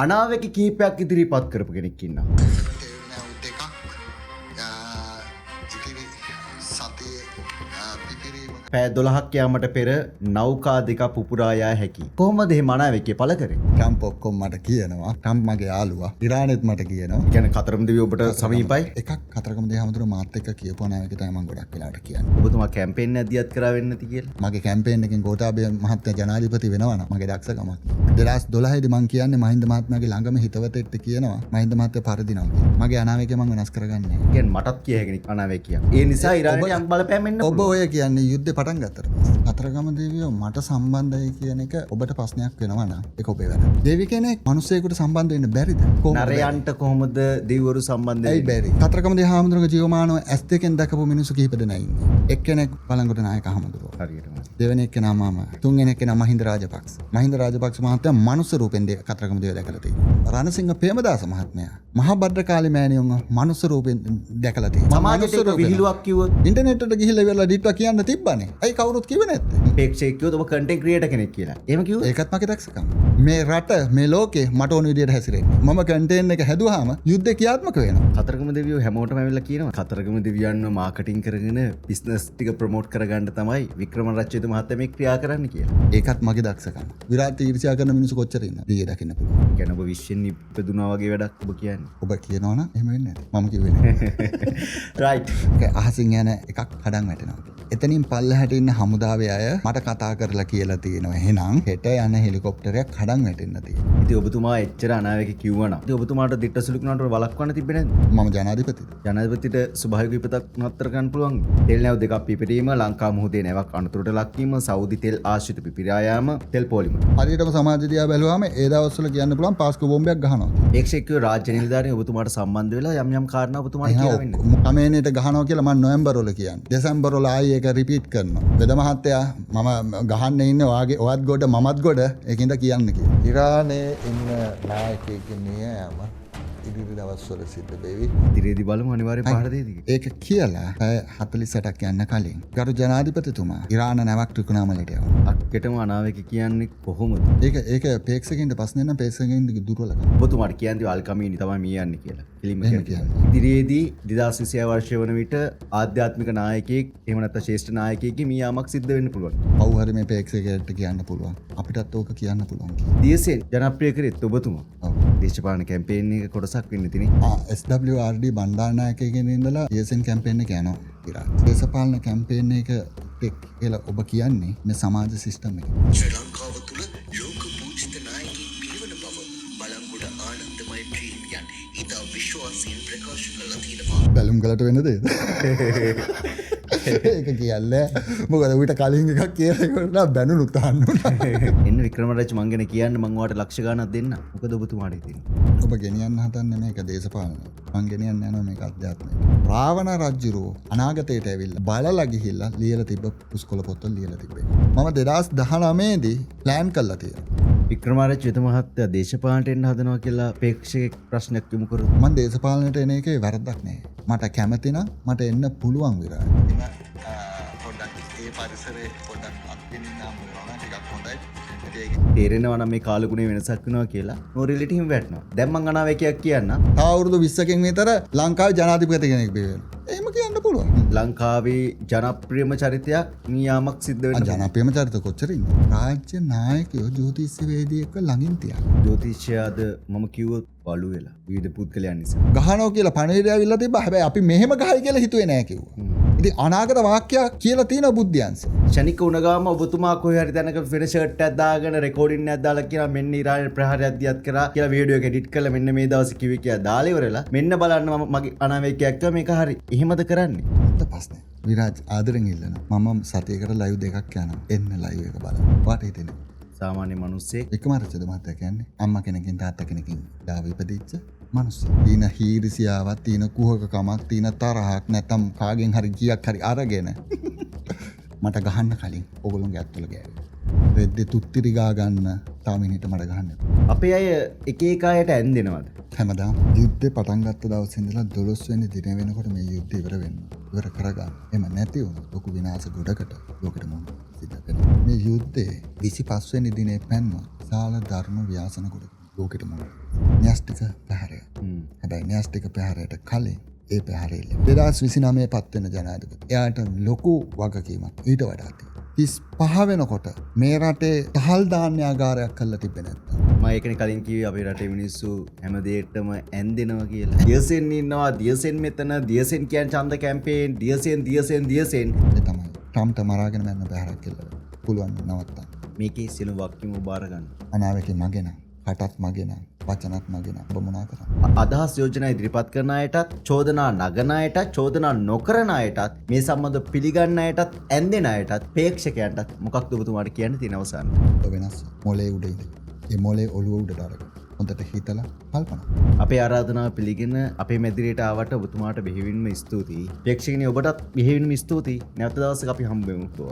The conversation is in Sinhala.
අනාවැකි කීපයක් ඉදිරිපත් කරපු කෙනෙක් ඉන්නවා. පැය 12ක් යාමට පෙර නෞකා දෙකක් පුපුරා යා හැකියි. කොහොමද මේ අනාවැකිය පළ කරේ? ට්‍රම්ප් ඔක්කොම මට කියනවා. ට්‍රම්ප් මගේ යාළුවා. ඉරානෙත් මට කියනවා. ඒ කියන්නේ කතරගම දෙවියෝ ඔබට සමීපයි. එකක් කතරගම දෙවියෝ හැමදෙරෝ මාත් එක්ක කියපු අනාවැකිය තමයි මම ගොඩක් වෙලාවට කියන්නේ. ඔබතුමා කැම්පේන් එකක් දියත් කරා වෙන්නේ නැති කියලා. මගේ කැම්පේන් එකෙන් ගෝඨාභය මහත්තයා ජනාධිපති වෙනවා නම් මගේ දක්ෂකමක්. 2012 දී මම කියන්නේ මහින්ද මහත්මයාගේ ළඟම හිතවතෙක්ට කියනවා මහින්ද මහත්තයා පරදිනවා කියලා. මගේ අනාවැකිය මම වෙනස් කරගන්නේ නැහැ. කියන්නේ මටත් කිය හැකිනේ අනාවැකිය. ඒ නිසා ඉරානයේ යම් බලපෑම් එන්න ඔබ ඔය කියන්නේ යුද්ධේ පටන් ගත්තට පස්සේ කතරගම දෙවියෝ මට සම්බන්ධයි කියන එක ඔබට ප්‍රශ්නයක් වෙනවා නම් ඒක ඔබේ වැඩ. දෙවි කෙනෙක් මිනිසෙකුට සම්බන්ධ වෙන්න බැරිද? නරයන්ට කොහොමද දෙවිවරු සම්බන්ධ වෙන්නේ? බැරි. කතරගම දෙවියෝ හාමුදුරුවෝ ජීවමානව ඇස් දෙකෙන් දැකපු මිනිස්සු කිහිප දෙනා ඉන්නේ. එක්කෙනෙක් බලංගොඩ නායක හාමුදුරුවෝ. හරියටම. දෙවෙනි එක්කෙනා මම. තුන්වෙනි එක්කෙනා මහින්ද රාජපක්ෂ. මහින්ද රාජපක්ෂ මහත්තයා මනුස්ස රූපෙන් කතරගම දෙවියෝ දැකලා තියෙනවා. රණසිංහ ප්‍රේමදාස මහත්මයා මහා භද්‍රකාලි මෑණියෝන් මනුස්ස රූපෙන් දැකලා තියෙනවා. සමාජයට විහිළුවක් කිව්වොත් ඉන්ටර්නෙට් එකට ගිහිල්ලා ඉවරලා ඩිට්වා කියන්න තිබ්බනේ. අයි කවුරුත් කිව්වේ නැත්තේ. ප්‍රේක්ෂකයෝ කිව්වොත් ඔබ කන්ටෙන්ට් ක්‍රියේටර් කෙනෙක් කියලා. එහෙම කිව්වොත් ඒකත් මගේ දක්ෂකම. මේ රට මේ ලෝකේ මට ඕන විදියට හැසිරෙන්න. මම කන්ටෙන්ට් එක හැදුවාම යුද්ධේ ක්‍රියාත්මක වෙනවා. කතරගම දෙවියෝ හැමෝටම ඇවිල්ලා කියනවා කතරගම දෙවියන්ව මාකටිං කරගෙන බිස්නස් ටික ප්‍රොමෝට් කරගන්න තමයි වික්‍රම රජ්‍යතු මහත්තයා මේ ක්‍රියා කරන්න කියලා. ඒකත් මගේ දක්ෂකම. විරාත් ඊර්ෂ්‍යා කරන මිනිස්සු කොච්චර ඉන්නවද? ඊයේ දකින්න පුළුවන්. ඒ කියන්නේ ඔබ විශ්වෙන් ඉපදුනා වගේ වැඩක් ඔබ කියන්නේ. ඔබ කියනවනම් එහෙම වෙන්නේ නැහැ. මම කිව්වේ නැහැ. රයිට්. අහසින් යන එකක් කඩන් වැටෙනවා. එතනින් පල්ලෙහාට ඉන්න හමුදාවේ අය මට කතා කරලා කියලා තියෙනවා. එහෙනම් හෙට යන හෙලිකොප්ටරයක් කඩන් වැටෙන්න තියෙනවා. ඉතින් ඔබතුමා එච්චර අනාවැකි කිව්වනම් ඉතින් ඔබතුමාට දිට්ට සුළුකුණාට වළක්වන්න තිබ්බේ නැද්ද? මම ජනාධිපතිද? ජනාධිපතිට ස්වභාවික විපතක් නතර කරන්න පුළුවන්. තෙල් නැව් දෙකක් පිපිරීම, ලංකා මුහුදේ නැවක් අනතුරට ලක්වීම, සෞදි තෙල් ආශ්‍රිත පිපිරා යාම, තෙල් පොලිම. හරියටම සමාජ දිහා බැලුවාම ඒ දවස්වල කියන්න පුළුවන් පාස්කු බෝම්බයක් ගහනවා. ඒක්ෂේක්කෝ රාජ්‍ය නිලධාරීන් ඔබතුමාට සම්බන්ධ වෙලා යම් යම් කාරණා ඔබතුමාට කියලා වෙන්නේ. කමේනේට ගහනවා කියලා මම නොවැම්බර් වල කියන්නේ. දෙසැම්බර් වල ආයි ඒක රිපීට් කරනවා. වෙද මහත්තයා මම ගහන්න ඉන්නේ ඔයාගේ ඔයත් ගොඩ මමත් ගොඩ ඒකින්ද කියන්න කියලා. ඉරානයේ ඉන්න නායකයෙක්ගේ නියම ඉදිරි දවස්වල සිද්ධ වෙවි. ඉදිරියේදී බලමු අනිවාර්යෙන් පහර දෙයිද කියලා. ඒක කියලා 48ක් යන්න කලින් ගරු ජනාධිපතිතුමා ඉරාන නැවක් ත්‍රිකුණාමලයට යවනවා. අක්කටම අනාවැකි කියන්නේ කොහොමද? ඒක ප්‍රේක්ෂකයින්ට ප්‍රශ්නේ නම් ප්‍රේක්ෂකයින්ගේ දුර්වලකම. ඔබතුමාට කියන්නේ අල්කමීනි තමයි මේ යන්නේ කියලා. පිළිම කියන්නේ. ඉදිරියේදී 2026 වර්ෂය වන විට ආධ්‍යාත්මික නායකයෙක් එහෙම නැත්නම් ශ්‍රේෂ්ඨ නායකයෙක්ගේ මියාමක් සිද්ධ වෙන්න පුළුවන්. කවුරු හරි මේ ප්‍රේක්ෂකයන්ට කියන්න පුළුවන්. අපිටත් ඕක කියන්න පුළුවන්. DSN ජනප්‍රිය කරෙත් ඔබතුමා. ඔව්. දේශපාලන කැම්පේන් එක කොටසක් වෙන්න ඉතින්. SWRD බණ්ඩාරනායකගෙන් ඉඳලා DSN කැම්පේන් එක යනවා. ඉරාන. දේශපාලන කැම්පේන් එක කියලා ඔබ කියන්නේ මේ සමාජ සිස්ටම් එක. ශ්‍රී ලංකාව තුළ ලෝක පූජිත නායකයෙක් පිළිවන බව බලංගොඩ ආනන්දමයි ට්‍රීනියන් ඉතා විශ්වාසයෙන් ප්‍රකාශ කළා තියෙනවා. බැලුම් ගලට වෙන දේද? ඒක කියන්නේ මොකද ඌට කලින් එකක් කියලා කරලා බැනුණු තාන්න උනා. එන්න වික්‍රමරාජ් මං ගැන කියන්න මං ඔයාලට ලක්ෂ ගාණක් දෙන්න. මොකද ඔබතුමාට ඉතින්. ඔබ ගෙනියන්න හදන්නේ මේක දේශපාලන. මං ගෙනියන්න යනවා මේක අධ්‍යාත්මික. රාවණ රජුරෝ අනාගතයට ඇවිල්ලා බලලා ගිහිල්ලා ලියලා තිබ්බ පුස්කොළ පොත්වල ලියලා තිබ්බේ. මම 2019 දී ප්ලෑන් කළා තියෙනවා. වික්‍රමාරච්චි වෙත මහත්තයා දේශපාලනට එන්න හදනවා කියලා ප්‍රේක්ෂක ප්‍රශ්නයක් යොමු කරොත් මම දේශපාලනයට එන එකේ වැරද්දක් නැහැ. මට කැමති නම් මට එන්න පුළුවන් විතරයි. පොඩ්ඩක් ඒ පරිසරේ පොඩ්ඩක් අත්දින්න හම්බුනා ටිකක් හොඳයි. තේරෙනවා නම් මේ කාලගුණේ වෙනසක් වෙනවා කියලා. නෝ රියැලිටි හිම වැටෙනවා. දැන් මං අනාවැකියක් කියන්න. තව අවුරුදු 20කින් විතර ලංකාවේ ජනාධිපති කෙනෙක් වෙනවා. එහෙම කියන්න පුළුවන්. ලංකාවේ ජනප්‍රියම චරිතයක් නියාමක් සිද්ධ වෙනවා. ජනප්‍රියම චරිත කොච්චර ඉන්නවද? රාජ්‍ය නායකයෝ ජ්‍යොතිෂ්‍යවේදියෙක්ව ළඟින් තියා. ජ්‍යොතිෂ්‍යයද මම කිව්වොත් බලු වෙලා විවිධ පුද්ගලයන් නිසා. ගහනවා කියලා පණිවිඩය ඇවිල්ලා තිබ්බා. හැබැයි අපි මෙහෙම ගහයි කියලා හිතුවේ නෑ කිව්වා. ඉතින් අනාගත වාක්‍යයක් කියලා තියෙන බුද්ධියන්ස. ෂණික උණගාම ඔබතුමා කොහේ හරි තැනක වෙන ෂර්ට් එකක් දාගෙන රෙකෝඩින් එකක් දාලා කියලා මෙන්න ඉරානයේ ප්‍රහාරයක් දියත් කරා කියලා වීඩියෝ එක එඩිට් කරලා මෙන්න මේ දවසේ කිව්වේ කියලා දාලා ඉවරලා මෙන්න බලන්න මම මගේ අනාවැකියක් කිව්වා මේක හරි. එහෙමද කරන්නේ? අත පස්නේ. විරාජ් ආදරෙන් ඉල්ලනවා. මම සතියකට ලයිව් දෙකක් යනවා. එන්න ලයිව් එක බලන්න. වාට හිතෙන්නේ. සාමාන්‍ය මිනිස්සෙක් වික්‍රමාරච්චි මහත්තයා කියන්නේ අම්මා කෙනකින් තාත්තා කෙනකින් ඩාව ඉපදිච්ච මිනිස්සු. තීන හීරිසියාවක්, තීන කුහකකමක්, තීන තරහක් නැත්නම් කාගෙන් හරි ගියක් හරි අරගෙන මට ගහන්න කලින් ඕගොල්ලෝගේ ඇත්තල ගෑවේ. රෙද්දේ තුත්තිරි ගා ගන්න තාම මිනිහට මට ගහන්න. අපේ අය එක එක අයට ඇන්දෙනවද? හැමදාම යුද්ධේ පටන් ගත්ත දවසේ ඉඳලා 12 වෙනි දින වෙනකොට මේ යුද්ධය ඉවර වෙනවා. ඉවර කරගන්න. එහෙම නැති වුණොත් ලොකු විනාශ ගොඩකට ලෝකෙට මොන සිද්ධ වෙනවා. මේ යුද්ධේ 25 වෙනි දිනේ පැන්නා විශාල ධර්ම ව්‍යාසන ගොඩක. ලෝකෙට මොන න්‍යෂ්ටික පැහැරය. හැබැයි න්‍යෂ්ටික පැහැරයට කලින් ඒ පැහැරෙල්ල 2029 පත්වෙන ජනාධිපති එයාට ලොකු වගකීමක් ඊට වඩා තියෙනවා. 35 වෙනකොට මේ රටේ තහල් ධාන්‍යාගාරයක් කරලා තිබෙන්නේ නැත්තම් මම ඒකනේ කලින් කිව්වේ අපේ රටේ මිනිස්සු හැම දෙයකටම ඇන්දෙනවා කියලා. දියසෙන් ඉන්නවා, දියසෙන් මෙතන, දියසෙන් කියන්නේ ඡන්ද කැම්පේන්, දියසෙන්. ඒ තමයි ට්‍රම්ප්ට මරාගෙන මරන පැහැරක් කියලා පුළුවන් නවත්තන්න. මේකේ සියලු වක්කීම් බාර ගන්න. අනාවකේ මගේ නම්, කටත් මගේ නම්, වචනත් මගේ නම් ඔබ මොනා කරන්නේ? අදහස් යෝජනා ඉදිරිපත් කරන අයටත්, චෝදනා නගන අයටත්, චෝදනා නොකරන අයටත්, මේ සම්බන්ධ පිළිගන්න අයටත්, ඇන්දෙන අයටත්, ප්‍රේක්ෂකයන්ටත් මොකක්ද ඔබතුමාට කියන්න තියෙන අවසාන? ඔබ වෙනස් මොලේ උඩ ඉඳ. ඒ මොලේ ඔළුව උඩට අරගෙන හොඳට හිතලා කල්පනා. අපේ ආරාධනාව පිළිගෙන අපේ මැදිරියට ආවට ඔබතුමාට බෙහෙවින්ම ස්තුතියි. ප්‍රේක්ෂකයනි ඔබටත් බෙහෙවින්ම ස්තුතියි. නැවත දවසක අපි හම්බ වෙමු.